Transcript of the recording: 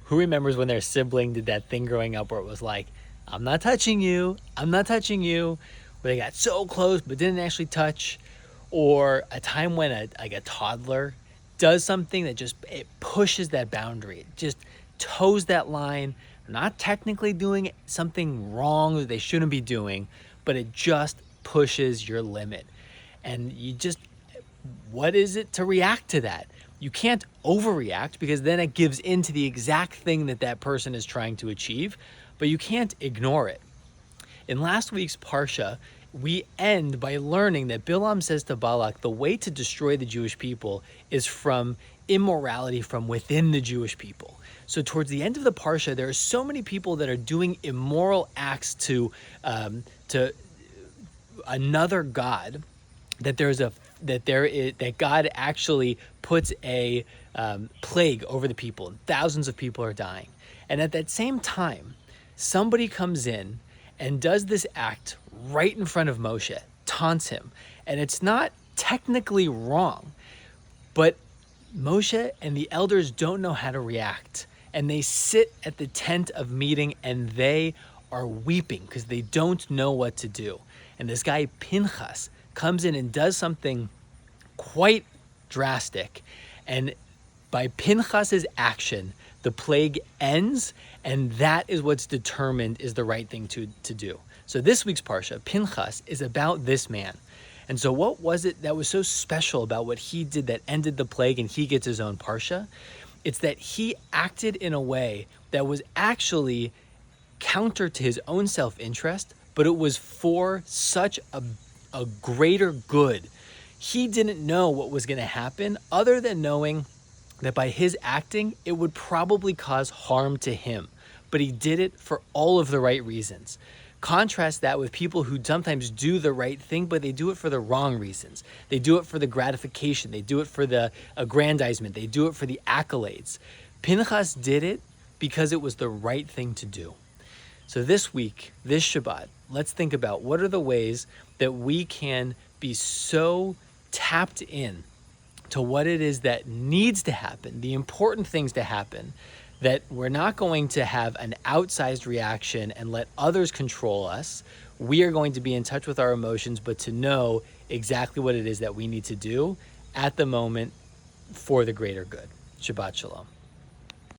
Who remembers when their sibling did that thing growing up where it was like, I'm not touching you, I'm not touching you, where they got so close but didn't actually touch? Or a time when a toddler does something that just it pushes that boundary, it just toes that line, not technically doing something wrong that they shouldn't be doing, but it just pushes your limit. And what is it to react to that? You can't overreact because then it gives into the exact thing that that person is trying to achieve, but you can't ignore it. In last week's Parsha, we end by learning that Bilam says to Balak, the way to destroy the Jewish people is from immorality from within the Jewish people. So towards the end of the Parsha, there are so many people that are doing immoral acts to another god that that God actually puts a plague over the people, and thousands of people are dying. And at that same time, somebody comes in and does this act right in front of Moshe, taunts him, and it's not technically wrong, but Moshe and the elders don't know how to react, and they sit at the tent of meeting and they are weeping because they don't know what to do. And this guy Pinchas comes in and does something quite drastic, and by Pinchas's action, the plague ends, and that is what's determined is the right thing to do. So this week's Parsha, Pinchas, is about this man. And so what was it that was so special about what he did that ended the plague and he gets his own Parsha? It's that he acted in a way that was actually counter to his own self-interest, but it was for such a greater good. He didn't know what was going to happen other than knowing that by his acting, it would probably cause harm to him. But he did it for all of the right reasons. Contrast that with people who sometimes do the right thing, but they do it for the wrong reasons. They do it for the gratification. They do it for the aggrandizement. They do it for the accolades. Pinchas did it because it was the right thing to do. So this week, this Shabbat, let's think about what are the ways that we can be so tapped in to what it is that needs to happen, the important things to happen, that we're not going to have an outsized reaction and let others control us. We are going to be in touch with our emotions, but to know exactly what it is that we need to do at the moment for the greater good. Shabbat Shalom.